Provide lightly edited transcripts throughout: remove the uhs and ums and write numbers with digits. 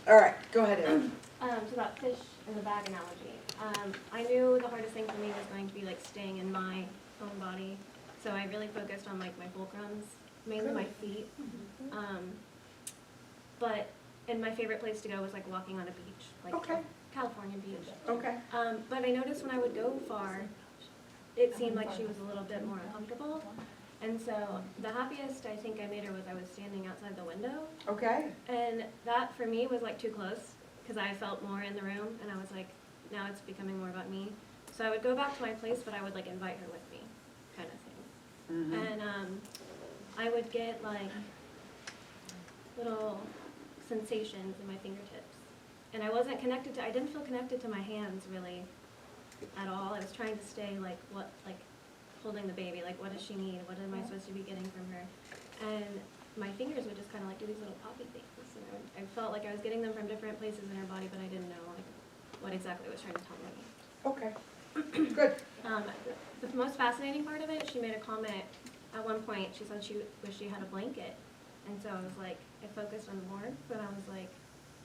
All right, go ahead, Erin. So that fish in the bag analogy. I knew the hardest thing for me was going to be like staying in my own body. So I really focused on like my fulcrums, mainly my feet. But and my favorite place to go was like walking on a beach, like Okay. California beach. Okay. But I noticed when I would go far, it seemed like she was a little bit more uncomfortable. And so the happiest I think I made her was I was standing outside the window. Okay. And that for me was like too close because I felt more in the room and I was like, now it's becoming more about me. So I would go back to my place, but I would like invite her with me, kind of thing. Mm-hmm. And I would get like little sensations in my fingertips. And I wasn't connected to, I didn't feel connected to my hands really at all. I was trying to stay like holding the baby, like what does she need? What am I supposed to be getting from her? And my fingers would just kind of like do these little poppy things. And I felt like I was getting them from different places in her body, but I didn't know like what exactly it was trying to tell me. Okay. Good. The most fascinating part of it, she made a comment at one point. She said she wished she had a blanket. And so I was like, I focused on warmth, but I was like,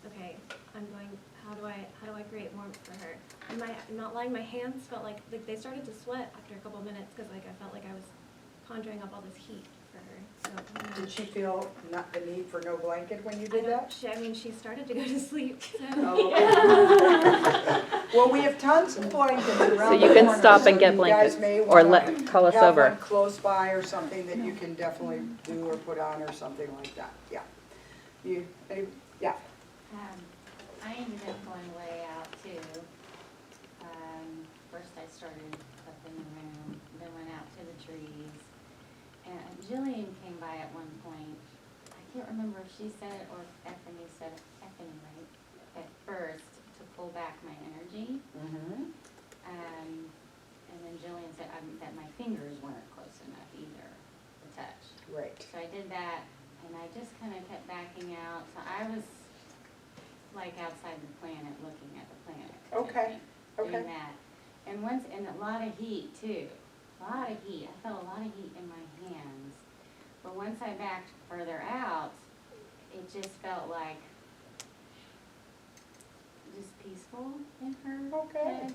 okay, how do I create warmth for her? And not lying, my hands felt like they started to sweat after a couple of minutes because like I felt like I was conjuring up all this heat for her. So Did she feel not the need for no blanket when you I did don't- that? I mean, she started to go to sleep. So. Oh, okay. Well, we have tons of blankets around So you the can corner, stop so and get you blankets guys may or wanna call us have over. one close by or something that you can definitely do or put on or something like that. Yeah. Yeah. I ended up going way out too. First I started up in the room, then went out to the trees. And Jillian came by at one point. I can't remember if she said it or if Effie said it, right, at first, to pull back my energy. Mm-hmm. And then Jillian said that my fingers weren't close enough either to touch. Right. So I did that, and I just kind of kept backing out. So I was like outside the planet, looking at the planet. Okay. Okay. Doing that. And a lot of heat too. A lot of heat. I felt a lot of heat in my hands. But once I backed further out, it just felt like just peaceful in her Okay. head.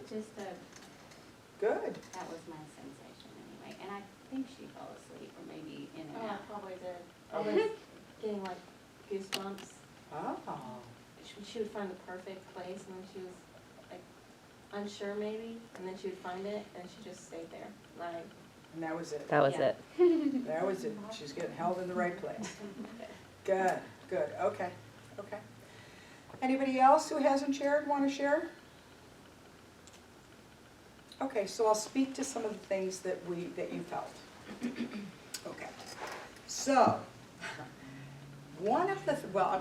Good. That was my sensation anyway. And I think she fell asleep or maybe in and Oh, I out. probably did. I was getting like goosebumps. Oh. She would find the perfect place and then she was like unsure maybe, and then she would find it and she just stayed there. Right. And that was it. That was Yeah. it. That was it. She's getting held in the right place. Good, good, okay, okay. Anybody else who hasn't shared, want to share? Okay, so I'll speak to some of the things that you felt. Okay, so,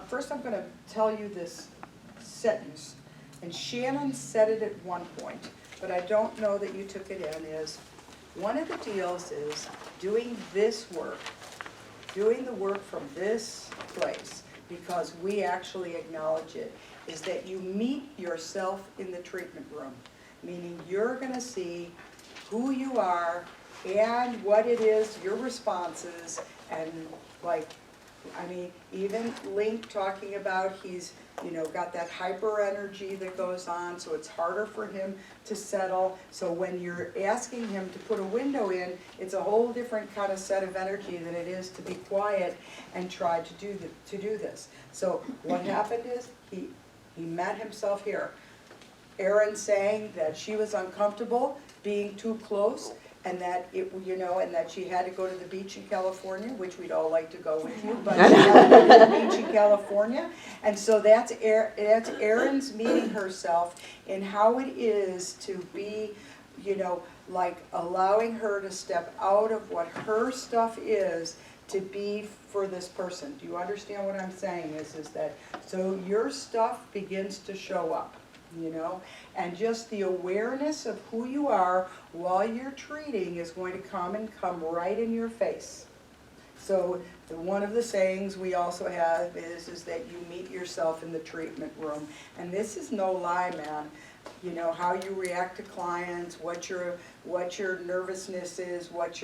first I'm going to tell you this sentence, and Shannon said it at one point, but I don't know that you took it in, is one of the deals is doing this work, doing the work from this place, because we actually acknowledge it, is that you meet yourself in the treatment room, meaning you're going to see who you are and what it is, your responses, and like, I mean, even Link talking about he's, got that hyper energy that goes on, so it's harder for him to settle. So when you're asking him to put a window in, it's a whole different kind of set of energy than it is to be quiet and try to do this. So what happened is he met himself here. Erin saying that she was uncomfortable being too close, and that and that she had to go to the beach in California, which we'd all like to go with you, but she had to go to the beach in California, and so that's Erin's meeting herself in how it is to be, like allowing her to step out of what her stuff is to be for this person. Do you understand what I'm saying? Is that so your stuff begins to show up. And just the awareness of who you are while you're treating is going to come right in your face. So one of the sayings we also have is that you meet yourself in the treatment room. And this is no lie, man. How you react to clients, what your nervousness is, what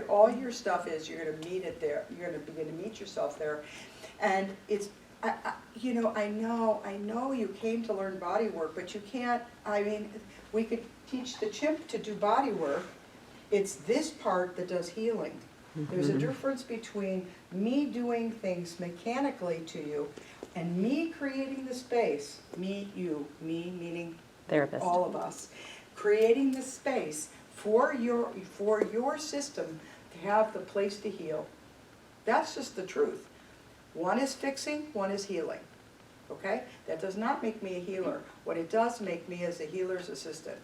all your stuff is, you're going to meet it there. You're going to begin to meet yourself there. And it's You know, I know you came to learn body work, but you can't, I mean, we could teach the chimp to do body work. It's this part that does healing. There's a difference between me doing things mechanically to you and me creating the space, me, you, me meaning Therapist. all of us, creating the space for your system to have the place to heal. That's just the truth. One is fixing, one is healing, okay? That does not make me a healer. What it does make me is a healer's assistant,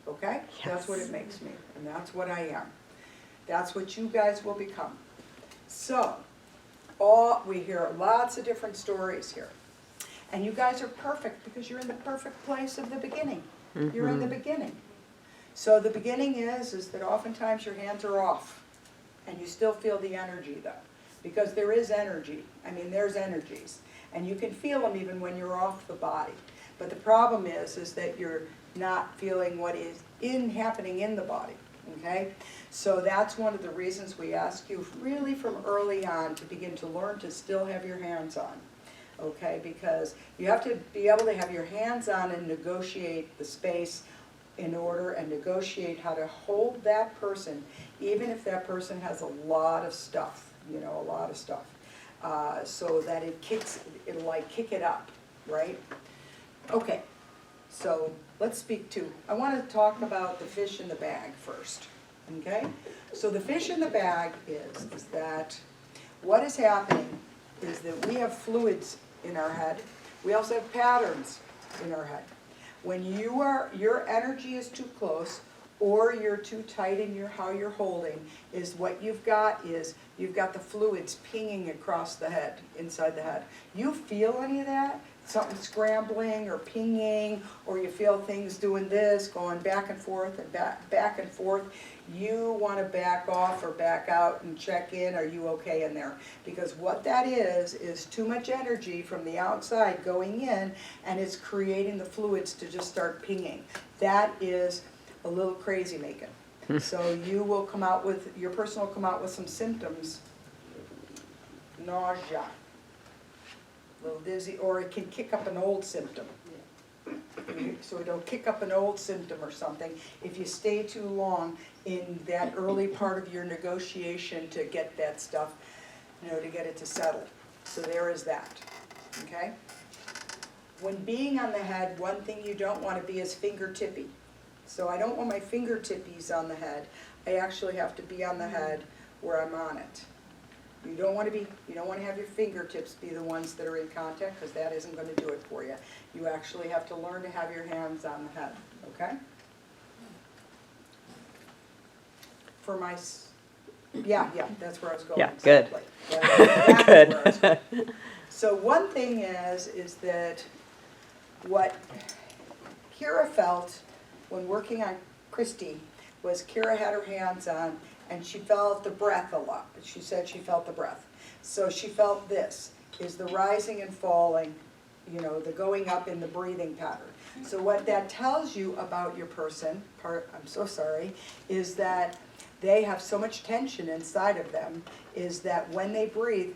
okay? That's what it makes me, and that's what I am. That's what you guys will become. So, we hear lots of different stories here. And you guys are perfect because you're in the perfect place of the beginning. You're in the beginning. So the beginning is that oftentimes your hands are off and you still feel the energy though. Because there is energy. I mean, there's energies. And you can feel them even when you're off the body. But the problem is that you're not feeling what is happening in the body. Okay? So that's one of the reasons we ask you really from early on to begin to learn to still have your hands on. Okay? Because you have to be able to have your hands on and negotiate the space in order and negotiate how to hold that person, even if that person has a lot of stuff, you know, a lot of stuff, so that it'll like kick it up, right? Okay, so let's I want to talk about the fish in the bag first, okay? So the fish in the bag is that what is happening is that we have fluids in our head. We also have patterns in our head. When your energy is too close or you're too tight in how you're holding, is what you've got the fluids pinging across the head, inside the head. You feel any of that? Something scrambling or pinging, or you feel things doing this, going back and forth and back and forth. You want to back off or back out and check in, are you okay in there? Because what that is too much energy from the outside going in, and it's creating the fluids to just start pinging. That is a little crazy making. So your person will come out with some symptoms, nausea, a little dizzy, or it can kick up an old symptom. So it'll kick up an old symptom or something if you stay too long in that early part of your negotiation to get that stuff, you know, to get it to settle. So there is that, okay? When being on the head, one thing you don't want to be is fingertippy. So I don't want my fingertippies on the head. I actually have to be on the head where I'm on it. You don't want to have your fingertips be the ones that are in contact, because that isn't going to do it for you. You actually have to learn to have your hands on the head, okay? Yeah, that's where I was going. Yeah, good. Exactly. That's Good. where I was going. So one thing is that what Kira felt when working on Christy was Kira had her hands on, and she felt the breath a lot. She said she felt the breath. So she felt this, is the rising and falling, you know, the going up in the breathing pattern. So what that tells you about your person, I'm so sorry, is that they have so much tension inside of them, is that when they breathe,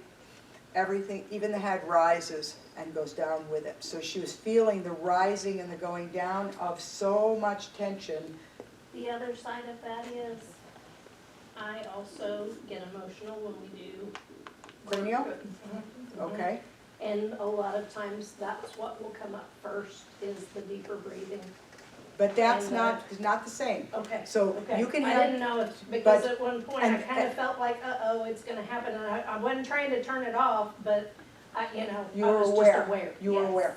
everything, even the head rises and goes down with it. So she was feeling the rising and the going down of so much tension. The other side of that is, I also get emotional when we do Cranial? Okay. And a lot of times that's what will come up first, is the deeper breathing. But that's And, not the same. Okay. So Okay. you can I have, didn't know it, because but- at one point I kind of felt like, uh-oh, it's gonna happen, and I wasn't trying to turn it off, but you I were was aware. just aware. You were Yes. aware.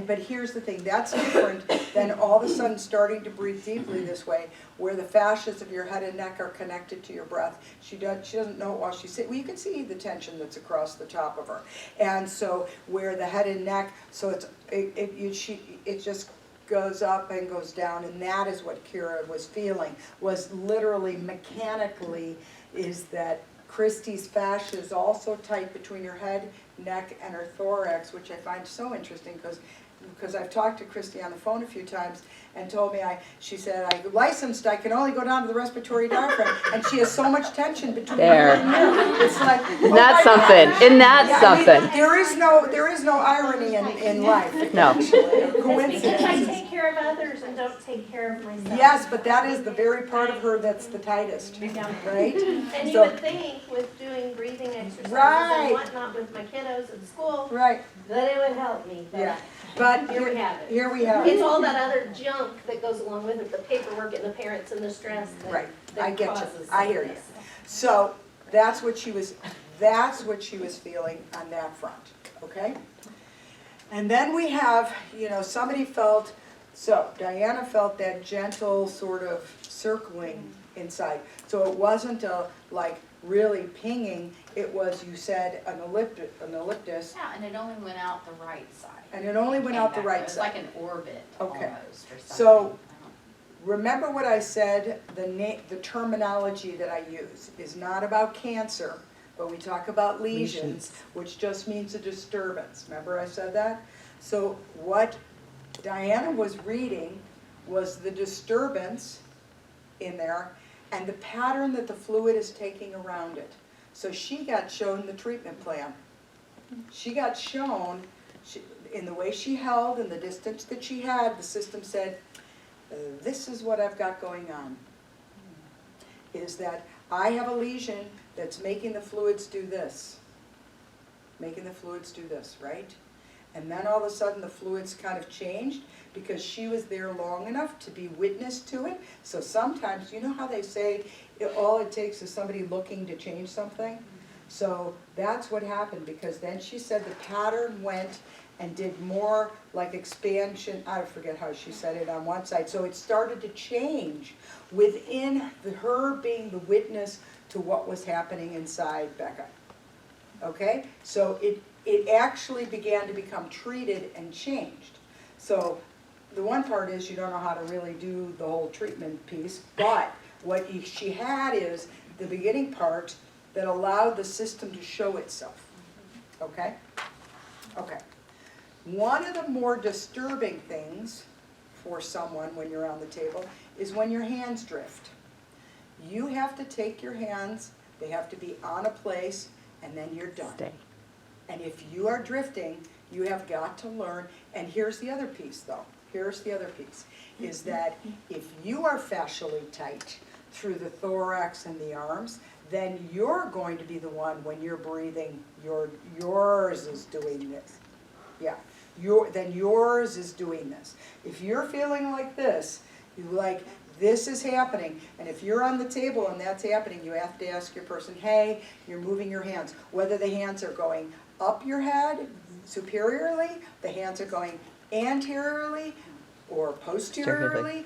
But here's the thing, that's different than all of a sudden starting to breathe deeply this way, where the fascias of your head and neck are connected to your breath. She doesn't know it while she's sitting. Well, you can see the tension that's across the top of her. And so where the head and neck, so it just goes up and goes down, and that is what Kira was feeling, was literally mechanically, is that Christy's fascia is also tight between her head neck and her thorax, which I find so interesting because I've talked to Christy on the phone a few times and told me she said, I licensed, I can only go down to the respiratory diaphragm, and she has so much tension between There. here and there. It's like, Isn't that something? Isn't that yeah, I mean, something? there is no irony in life. No. Actually, or Because I coincidences. take care of others and don't take care of myself. Yes, but that is the very part of her that's the tightest, right? And you So- would think with doing breathing exercises Right. and whatnot with my kiddos at school, Right, that it would help me. But yeah. But Here we have it. Here we have It's it. all that other junk that goes along with it, the paperwork and the parents and the stress Right, that I get you, causes I hear you. this. So that's what she was feeling on that front, okay? And then we have, somebody felt, so Diana felt that gentle sort of circling inside. So it wasn't like really pinging, it was, you said, an elliptus, Yeah, and it only went out the right side. and it only went out the right It was side. like an orbit Okay. almost, or something. So- Remember what I said, the terminology that I use is not about cancer, but we talk about lesions, which just means a disturbance. Remember I said that? So what Diana was reading was the disturbance in there and the pattern that the fluid is taking around it. So she got shown the treatment plan. She got shown, in the way she held and the distance that she had, the system said, this is what I've got going on, is that I have a lesion that's making the fluids do this, right? And then all of a sudden the fluids kind of changed because she was there long enough to be witness to it. So sometimes, you know how they say all it takes is somebody looking to change something? So that's what happened, because then she said the pattern went and did more like expansion, I forget how she said it on one side. So it started to change within her being the witness to what was happening inside Becca. Okay? So it actually began to become treated and changed. So the one part is you don't know how to really do the whole treatment piece, but what she had is the beginning part that allowed the system to show itself. Okay? Okay. One of the more disturbing things for someone when you're on the table is when your hands drift. You have to take your hands, they have to be on a place, and then you're done. Stay. And if you are drifting, you have got to learn, and here's the other piece though, is that if you are fascially tight through the thorax and the arms, then you're going to be the one when you're breathing, yours is doing this. Yeah, then yours is doing this. If you're feeling like this, this is happening, and if you're on the table and that's happening, you have to ask your person, hey, you're moving your hands. Whether the hands are going up your head, superiorly, the hands are going anteriorly, or posteriorly,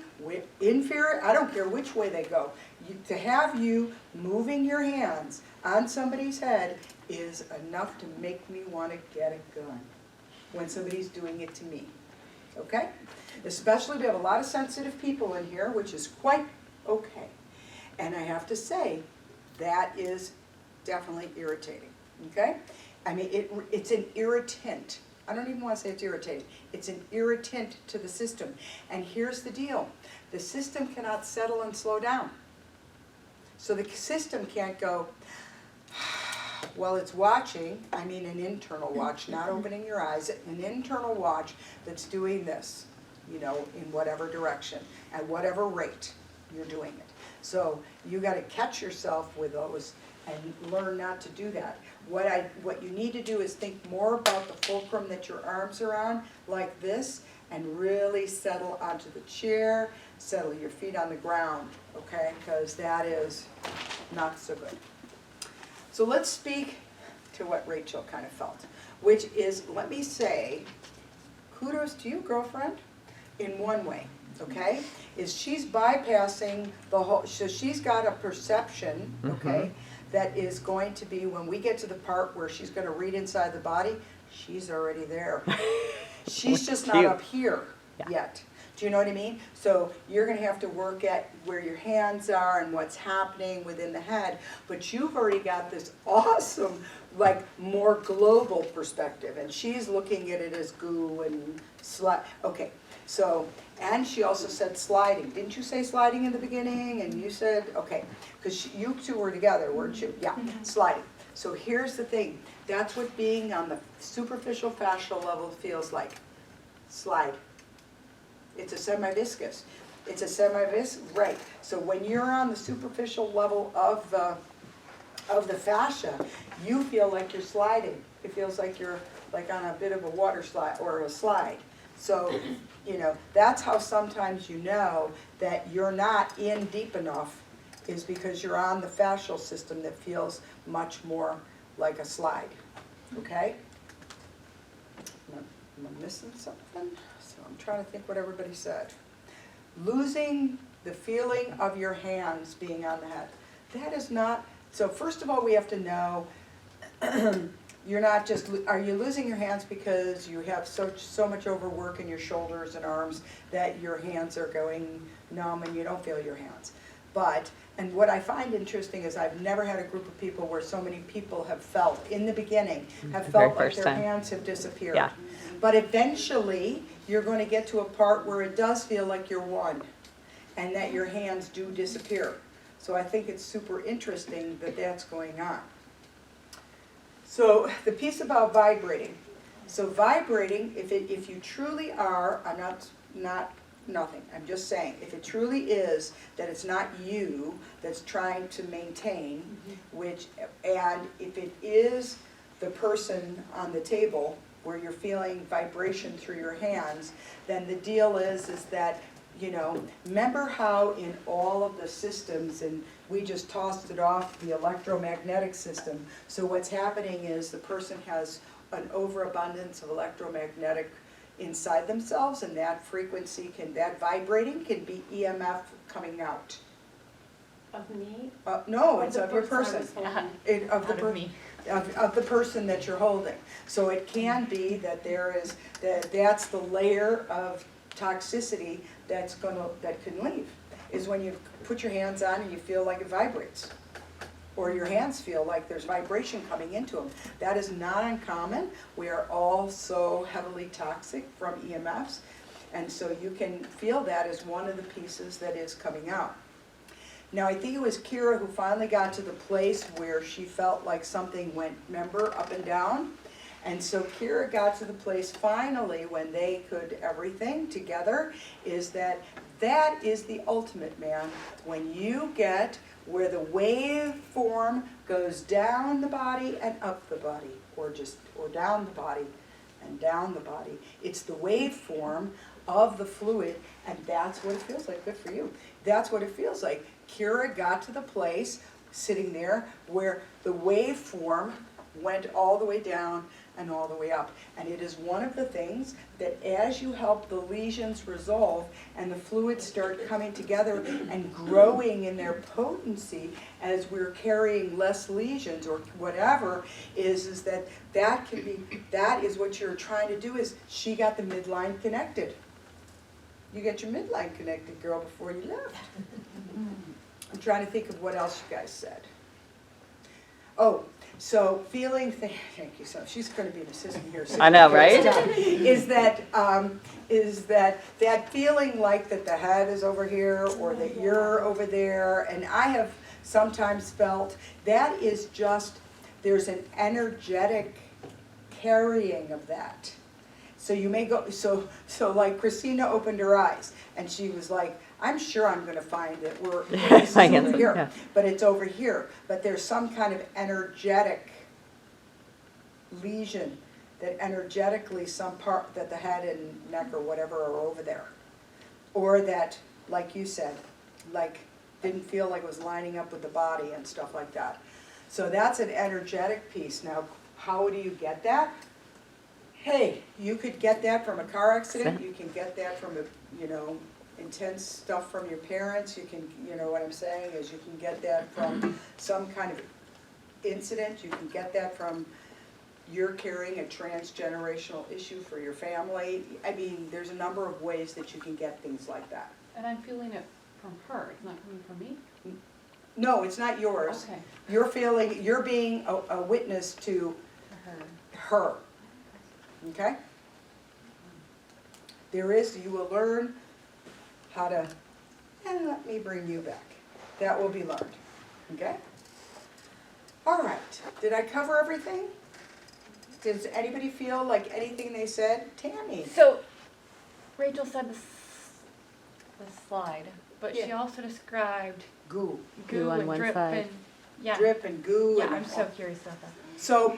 inferior, I don't care which way they go. To have you moving your hands on somebody's head is enough to make me want to get a gun when somebody's doing it to me, okay? Especially, we have a lot of sensitive people in here, which is quite okay. And I have to say, that is definitely irritating, okay? I mean, it's an irritant. I don't even want to say it's irritating. It's an irritant to the system. And here's the deal. The system cannot settle and slow down. So the system can't go, well, it's watching, I mean an internal watch, not opening your eyes, an internal watch that's doing this, in whatever direction, at whatever rate you're doing it. So you got to catch yourself with those and learn not to do that. What you need to do is think more about the fulcrum that your arms are on, like this, and really settle onto the chair, settle your feet on the ground, okay? Because that is not so good. So let's speak to what Rachel kind of felt, which is, let me say, kudos to you, girlfriend, in one way, okay? Is she's bypassing the whole, so she's got a perception, okay, that is going to be, when we get to the part where she's going to read inside the body, she's already there. She's just not Cute. up here Yeah. yet. Do you know what I mean? So you're gonna have to work at where your hands are and what's happening within the head, but you've already got this awesome, like, more global perspective, and she's looking at it as goo and okay, so, and she also said sliding. Didn't you say sliding in the beginning? And you said, okay, because you two were together, weren't you? Yeah, sliding. So here's the thing, that's what being on the superficial fascial level feels like. Slide. It's a semi-viscous. It's a semi-viscous, right. So when you're on the superficial level of the fascia, you feel like you're sliding. It feels like you're like on a bit of a water slide or a slide. So, you know, that's how sometimes you know that you're not in deep enough, is because you're on the fascial system that feels much more like a slide, okay? Am I missing something? So I'm trying to think what everybody said. Losing the feeling of your hands being on the head. That is not, so first of all, we have to know, you're not just, are you losing your hands because you have so much overwork in your shoulders and arms that your hands are going numb and you don't feel your hands? But, and what I find interesting is I've never had a group of people where so many people have felt, in the beginning, have The very felt like first their time. hands have disappeared. Yeah. But eventually, you're going to get to a part where it does feel like you're one, and that your hands do disappear. So I think it's super interesting that that's going on. So the piece about vibrating. So vibrating, if you truly are, I'm not nothing, I'm just saying, if it truly is that it's not you that's trying to maintain, which, and if it is the person on the table where you're feeling vibration through your hands, then the deal is that, you know, remember how in all of the systems, and we just tossed it off, the electromagnetic system. So what's happening is the person has an overabundance of electromagnetic inside themselves, and that frequency can, that vibrating can be EMF coming out. Of me? No, Or it's the of your I person. was holding? Of the person that you're holding. So it can be that there is, that's the layer of toxicity that can leave, is when you put your hands on and you feel like it vibrates. Or your hands feel like there's vibration coming into them. That is not uncommon. We are all so heavily toxic from EMFs, and so you can feel that as one of the pieces that is coming out. Now, I think it was Kira who finally got to the place where she felt like something went, remember, up and down? And so Kira got to the place finally when they could everything together, is that is the ultimate, man. When you get where the waveform goes down the body and up the body, or down the body and down the body. It's the waveform of the fluid, and that's what it feels like. Good for you. That's what it feels like. Kira got to the place, sitting there, where the waveform went all the way down and all the way up. And it is one of the things that as you help the lesions resolve and the fluids start coming together and growing in their potency as we're carrying less lesions or whatever, is that can be, that is what you're trying to do. Is she got the midline connected. You got your midline connected, girl, before you left. I'm trying to think of what else you guys said. Oh, so feeling, thank you, so she's going to be an assistant here. I know, right? Is that feeling like that the head is over here or that you're over there, and I have sometimes felt that is just, there's an energetic carrying of that. So you may go, so like Christina opened her eyes and she was like, I'm sure I'm going to find it. This is over here, yeah. But it's over here. But there's some kind of energetic lesion that energetically some part that the head and neck or whatever are over there. Or that, like you said, like didn't feel like it was lining up with the body and stuff like that. So that's an energetic piece. Now, how do you get that? Hey, you could get that from a car accident. You can get that from intense stuff from your parents. You can, what I'm saying is you can get that from some kind of incident. You can get that from you're carrying a transgenerational issue for your family. I mean, there's a number of ways that you can get things like that. And I'm feeling it from her, it's not coming from me? No, it's not yours. Okay. You're being a witness to her, okay? You will learn how to, and let me bring you back. That will be learned, okay? All right, did I cover everything? Does anybody feel like anything they said? Tammy? So, Rachel said the slide, but she Yeah. also described Goo. goo on and one drip side. and, yeah. Drip and goo. Yeah, and I'm so curious about that. So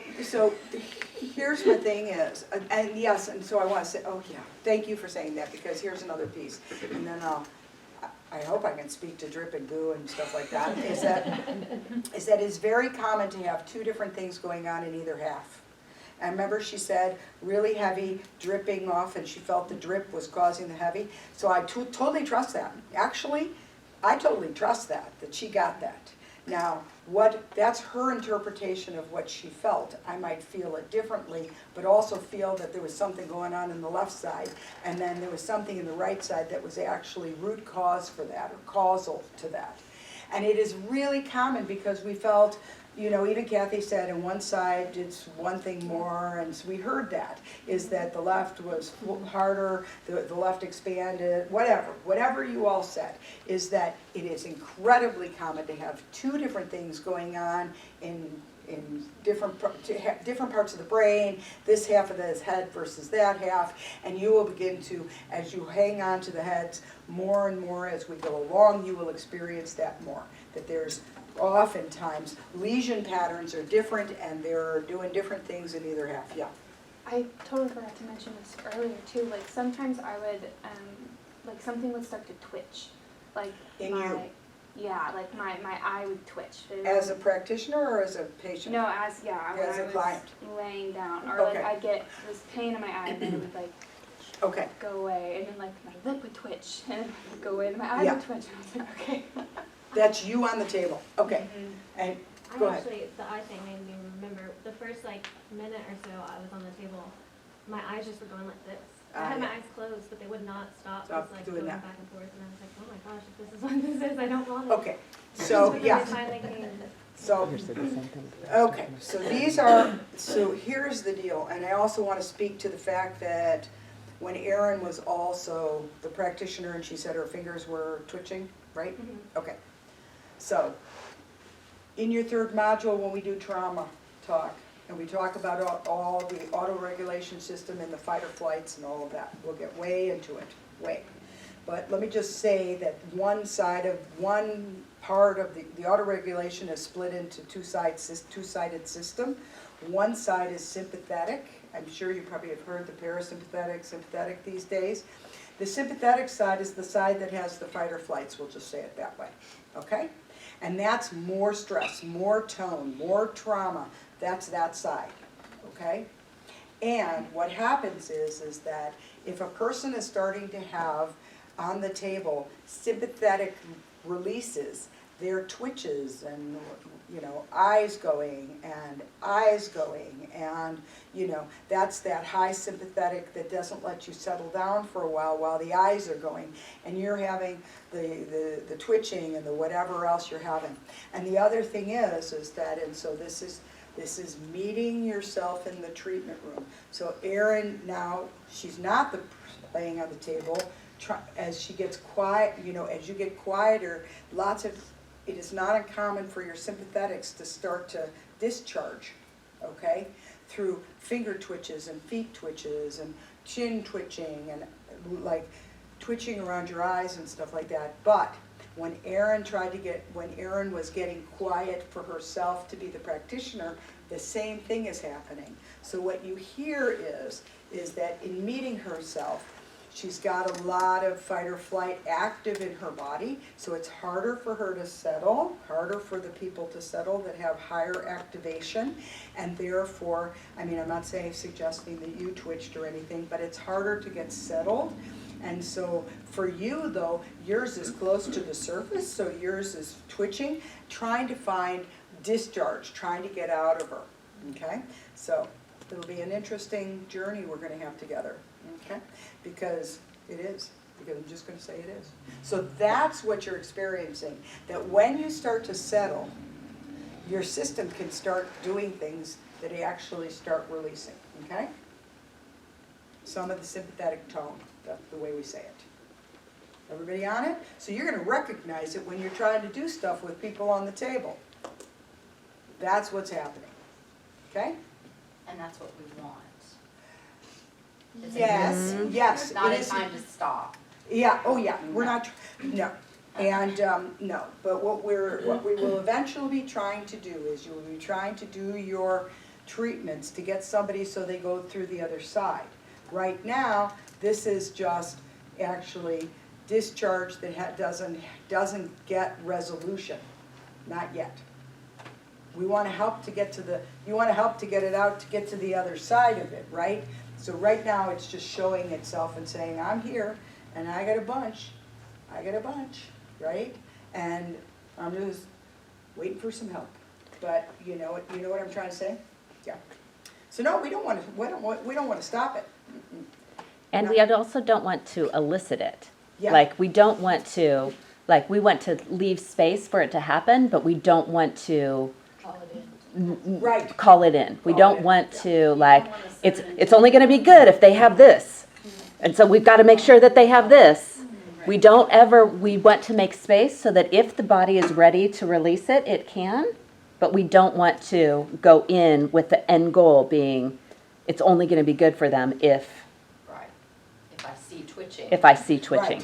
here's my thing is, and yes, and so I want to say, oh yeah, thank you for saying that, because here's another piece. And then I hope I can speak to drip and goo and stuff like that, is that it's very common to have two different things going on in either half. And remember she said really heavy dripping off, and she felt the drip was causing the heavy. So I totally trust that. Actually, I totally trust that she got that. Now, that's her interpretation of what she felt. I might feel it differently, but also feel that there was something going on in the left side, and then there was something in the right side that was actually root cause for that, or causal to that. And it is really common because we felt, you know, even Kathy said, on one side it's one thing more, and so we heard that, is that the left was harder, the left expanded, whatever you all said, is that it is incredibly common to have two different things going on in different parts of the brain, this half of the head versus that half, and you will begin to, as you hang on to the heads more and more as we go along, you will experience that more, that there's oftentimes lesion patterns are different and they're doing different things in either half. Yeah. I totally forgot to mention this earlier too. Like sometimes I would, like something would start to twitch, like yeah, like my eye would twitch. As a practitioner or as a patient? No, as when as a I was client. laying down, or Okay. like I'd get this pain in my eye and then it would like Okay. go away, and then like my lip would twitch and it would go away, and my eye Yeah. would twitch, and I was like, okay. That's you on the table. Okay. And go ahead. Actually, the eye thing made me remember, the first like minute or so I was on the table, my eyes just were going like this. I had my eyes closed, but they would not stop. Stop It was like doing going that. back and forth, and I was like, oh my gosh, if this is what this is, I don't want it. Okay. So, But then yeah. it finally came. So, Yours did the same thing. okay. So here's the deal. And I also want to speak to the fact that when Erin was also the practitioner and she said her fingers were twitching, right? Mhm. Okay. So, in your third module, when we do trauma talk, and we talk about all the autoregulation system and the fight or flights and all of that, we'll get way into it, way. But let me just say that one part of the autoregulation is split into two-sided system. One side is sympathetic. I'm sure you probably have heard the parasympathetic, sympathetic these days. The sympathetic side is the side that has the fight or flights, we'll just say it that way, okay? And that's more stress, more tone, more trauma. That's that side, okay? And what happens is that if a person is starting to have on the table sympathetic releases, their twitches and, you know, eyes going, and, you know, that's that high sympathetic that doesn't let you settle down for a while the eyes are going, and you're having the twitching and the whatever else you're having. And the other thing is that, and so this is meeting yourself in the treatment room. So Erin now, she's not laying on the table. As she gets quiet, you know, as you get quieter, it is not uncommon for your sympathetics to start to discharge, okay, through finger twitches and feet twitches and chin twitching and like twitching around your eyes and stuff like that. But when Erin was getting quiet for herself to be the practitioner, the same thing is happening. So what you hear is that in meeting herself, she's got a lot of fight or flight active in her body, so it's harder for her to settle, harder for the people to settle that have higher activation, and therefore, I mean, I'm not suggesting that you twitched or anything, but it's harder to get settled. And so for you though, yours is close to the surface, so yours is twitching, trying to find discharge, trying to get out of her, okay? So It'll be an interesting journey we're gonna have together, okay? Because it is, because I'm just gonna say it is. So that's what you're experiencing, that when you start to settle, your system can start doing things that they actually start releasing, okay? Some of the sympathetic tone, that's the way we say it. Everybody on it? So you're gonna recognize it when you're trying to do stuff with people on the table. That's what's happening, okay? And that's what we want. It's Yes, yes. Not it a is- time to stop. Yeah, oh yeah, we're not, no, and, no, but what we will eventually be trying to do is you'll be trying to do your treatments to get somebody so they go through the other side. Right now, this is just actually discharge that doesn't get resolution, not yet. We wanna help to get to you wanna help to get it out, to get to the other side of it, right? So right now, it's just showing itself and saying, I'm here, and I got a bunch, right? And I'm just waiting for some help. But you know what I'm trying to say? Yeah. So no, we don't want to stop it. Mm-mm. And we also don't want to elicit it. Yeah. Like, we don't want to, like, we want to leave space for it to happen, but we don't want to Call it in. Right. call it in. We Call don't it in, want yeah. to, like, it's only gonna be good if they have this. And so we've gotta make sure that they have this. We want to make space so that if the body is ready to release it, it can, but we don't want to go in with the end goal being, it's only gonna be good for them if Right. If I see twitching. I see twitching.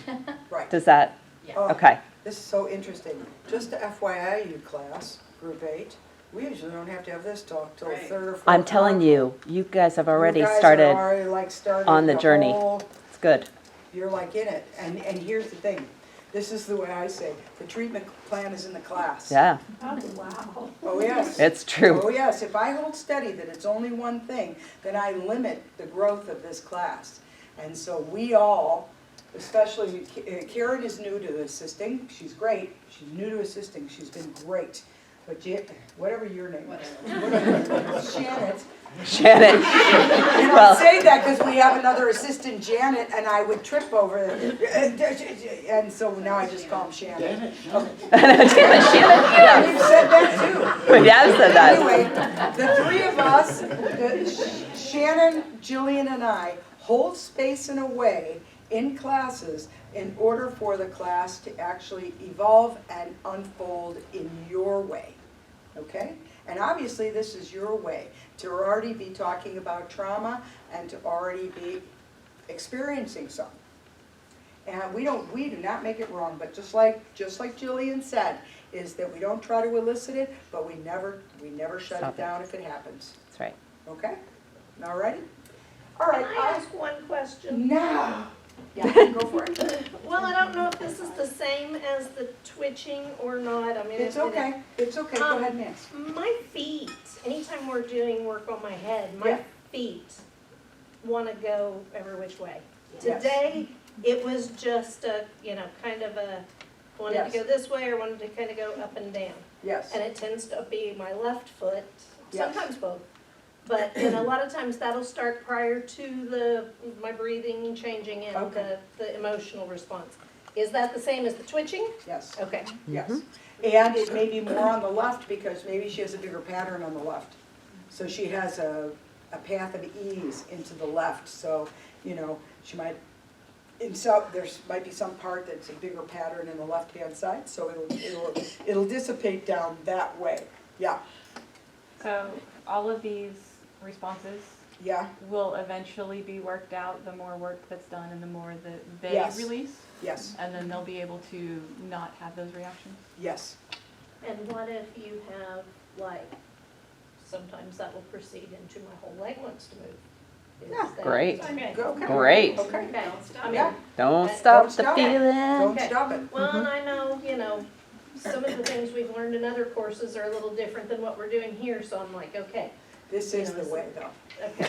Right. Does that, Yeah. Oh, okay. This is so interesting. Just to FYI, you class, group 8, we usually don't have to have this talk till the third or fourth. I'm telling you, you guys have already You guys are started already, like, started on the journey. whole- It's good. You're like in it. And here's the thing. This is the way I say, the treatment plan is in the class. Yeah, Oh, wow. Oh, yes. it's true. Oh, yes. If I hold steady that it's only one thing, then I limit the growth of this class. And so we all, especially Karen is new to assisting. She's great. She's new to assisting. She's been great. But whatever your name is. Janet. Shannon. And I Well, say that because we have another assistant, Janet, and I would trip over it. And so now I just call him Shannon. Shannon, yeah. You've said that too. Yeah, I've said that. Anyway, the three of us, Shannon, Jillian, and I, hold space in a way in classes in order for the class to actually evolve and unfold in your way, okay? And obviously, this is your way to already be talking about trauma and to already be experiencing some. And we do not make it wrong, but just like Jillian said, is that we don't try to elicit it, but we never shut Stop it down if it happens. That's right. Okay? All righty? All right. Can I ask one question? Now. Yeah, go for it. Well, I don't know if this is the same as the twitching or not. I mean, It's okay. It's okay. Go ahead and ask. My feet, anytime we're doing work on my head, my Yeah. feet want to go every which way. Yes. Today, it was just a, kind of a, wanted Yes. to go this way or wanted to kind of go up and down. Yes. And it tends to be my left foot, Yes. sometimes both. But, and a lot of times that'll start prior to my breathing changing and Okay. the emotional response. Is that the same as the twitching? Yes. Okay. Yes. And it may be more on the left because maybe she has a bigger pattern on the left. So she has a path of ease into the left. So, she might, and so might be some part that's a bigger pattern in the left-hand side. So it'll dissipate down that way. Yeah. So all of these responses Yeah. will eventually be worked out the more work that's done and the more that they Yes. release, Yes. and then they'll be able to not have those reactions. Yes. And what if you have, sometimes that will proceed into my whole leg wants to move? Is Yeah. that- Great. Okay. Okay. Great. Okay. Okay. I mean, Yeah. Don't Don't stop the stop it. feeling. Don't Okay. stop it. well, and I know, some of the things we've learned in other courses are a little different than what we're doing here, so I'm like, okay, This is the way, though. okay.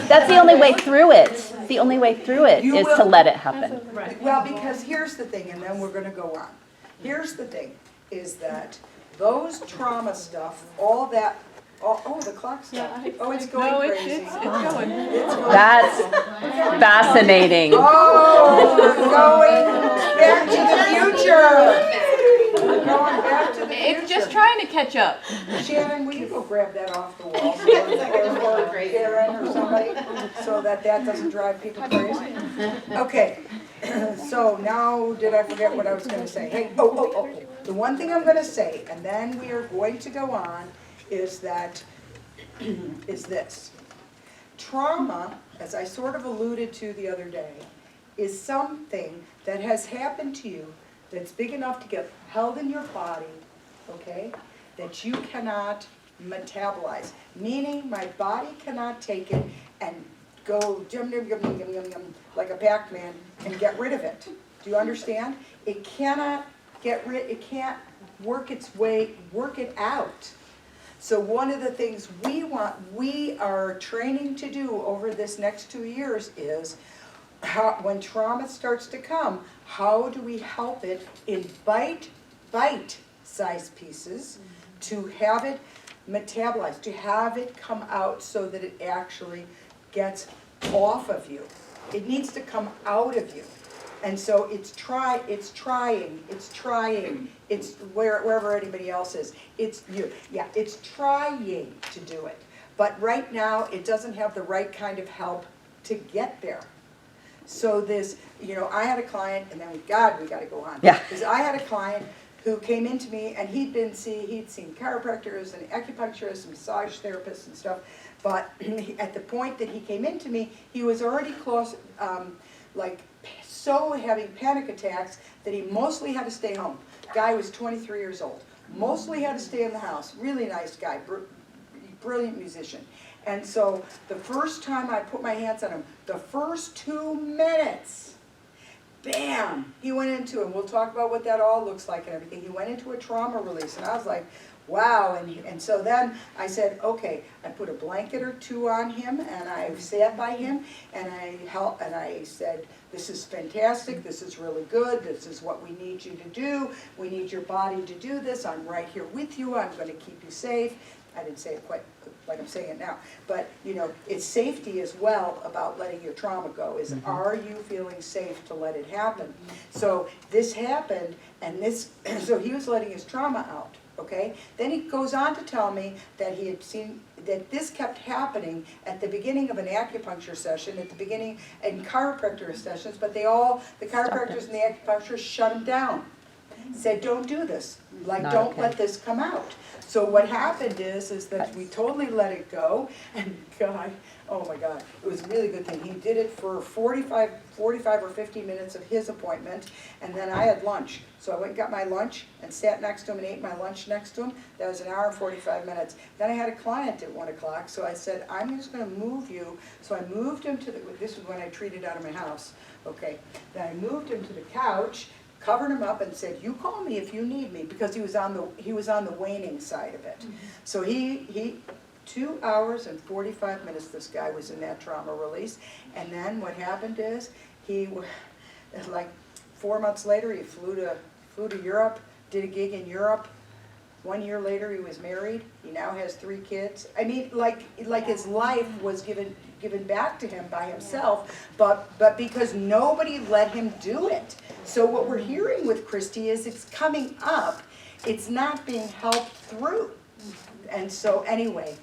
That's the only way through it. The only way through it You is to will- let it happen. Right. Well, because here's the thing, and then we're gonna go on. Here's the thing, is that those trauma stuff, all that, Oh, the clock stopped. Oh, it's No, going it's, crazy. it's going. It's going That's crazy. fascinating. Oh, we're going back to the future. We're going back to the future. It's just trying to catch up. Shannon, will you go grab that off the wall? Or Karen or somebody, so that doesn't drive people crazy? Okay, so now, did I forget what I was gonna say? Hey, oh. The one thing I'm gonna say, and then we are going to go on, is that, is this. Trauma, as I sort of alluded to the other day, is something that has happened to you that's big enough to get held in your body, okay, that you cannot metabolize. Meaning my body cannot take it and go yum, yum, yum, yum, yum, yum, like a Pac-Man and get rid of it. Do you understand? It cannot it can't work its way, work it out. So one of the things we are training to do over this next 2 years is, when trauma starts to come, how do we help it in bite-sized pieces to have it metabolized, to have it come out so that it actually gets off of you. It needs to come out of you. And so it's trying, it's wherever anybody else is, it's you. Yeah, it's trying to do it. But right now, it doesn't have the right kind of help to get there. So this, I had a client, and then we got to go on. Yeah. Because I had a client who came into me, and he'd seen chiropractors and acupuncturists and massage therapists and stuff. But at the point that he came into me, he was already close, so having panic attacks that he mostly had to stay home. Guy was 23 years old. Mostly had to stay in the house. Really nice guy, brilliant musician. And so the first time I put my hands on him, the first 2 minutes, bam, he went into, and we'll talk about what that all looks like and everything. He went into a trauma release, and I was like, wow. And so then I said, okay, I put a blanket or two on him, and I sat by him, and I said, this is fantastic, this is really good, this is what we need you to do, we need your body to do this, I'm right here with you, I'm going to keep you safe. I didn't say it quite like I'm saying it now, but it's safety as well about letting your trauma go, is are you feeling safe to let it happen? So this happened, and so he was letting his trauma out. Okay? Then he goes on to tell me that he had seen that this kept happening at the beginning of an acupuncture session, at the beginning in chiropractor sessions, but the chiropractors and the acupuncturists shut him down. Said, don't do this. Don't let this come out. So what happened is that we totally let it go, and guy, oh my God, it was a really good thing. He did it for 45 or 50 minutes of his appointment, and then I had lunch. So I went and got my lunch and sat next to him and ate my lunch next to him. That was an hour and 45 minutes. Then I had a client at 1 o'clock, so I said, I'm just going to move you. So I moved him to this was when I treated out of my house. Okay, then I moved him to the couch, covered him up, and said, you call me if you need me, because he was on the waning side of it. So he 2 hours and 45 minutes this guy was in that trauma release. And then what happened is like 4 months later he flew to Europe, did a gig in Europe. 1 year later he was married. He now has 3 kids. I mean, like his life was given back to him by himself, but because nobody let him do it. So what we're hearing with Christy is it's coming up, it's not being helped through. And so anyway,